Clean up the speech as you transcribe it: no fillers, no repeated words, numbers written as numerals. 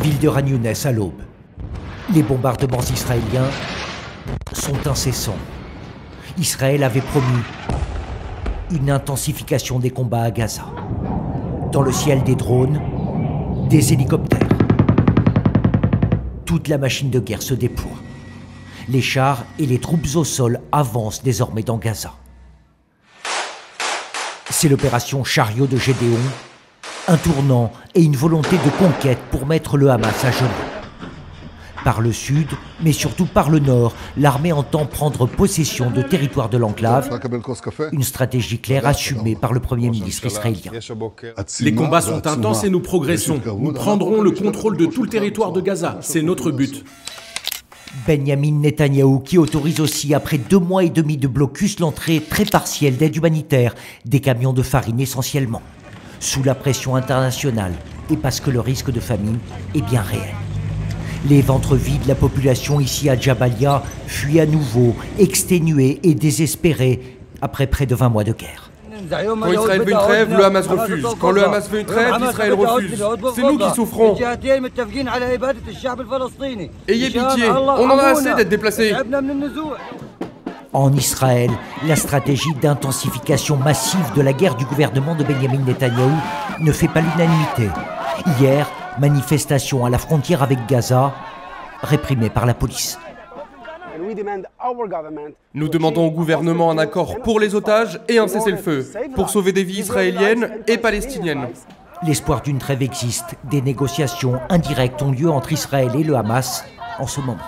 Ville de Khan Younes à l'aube. Les bombardements israéliens sont incessants. Israël avait promis une intensification des combats à Gaza. Dans le ciel, des drones, des hélicoptères. Toute la machine de guerre se déploie. Les chars et les troupes au sol avancent désormais dans Gaza. C'est l'opération Chariot de Gédéon, un tournant et une volonté de conquête pour mettre le Hamas à genoux. Par le sud, mais surtout par le nord, l'armée entend prendre possession de territoires de l'enclave, une stratégie claire assumée par le Premier ministre israélien. Les combats sont intenses et nous progressons. Nous prendrons le contrôle de tout le territoire de Gaza. C'est notre but. Benyamin Netanyahou qui autorise aussi, après 2 mois et demi de blocus, l'entrée très partielle d'aide humanitaire, des camions de farine essentiellement, sous la pression internationale et parce que le risque de famine est bien réel. Les ventres vides, la population ici à Jabalia fuit à nouveau, exténuée et désespérée, après près de 20 mois de guerre. Quand Israël veut une trêve, le Hamas refuse. Quand le Hamas veut une trêve, Israël refuse. C'est nous qui souffrons. Ayez pitié, on en a assez d'être déplacés. En Israël, la stratégie d'intensification massive de la guerre du gouvernement de Benyamin Netanyahou ne fait pas l'unanimité. Hier, manifestation à la frontière avec Gaza, réprimée par la police. Nous demandons au gouvernement un accord pour les otages et un cessez-le-feu, pour sauver des vies israéliennes et palestiniennes. L'espoir d'une trêve existe. Des négociations indirectes ont lieu entre Israël et le Hamas en ce moment.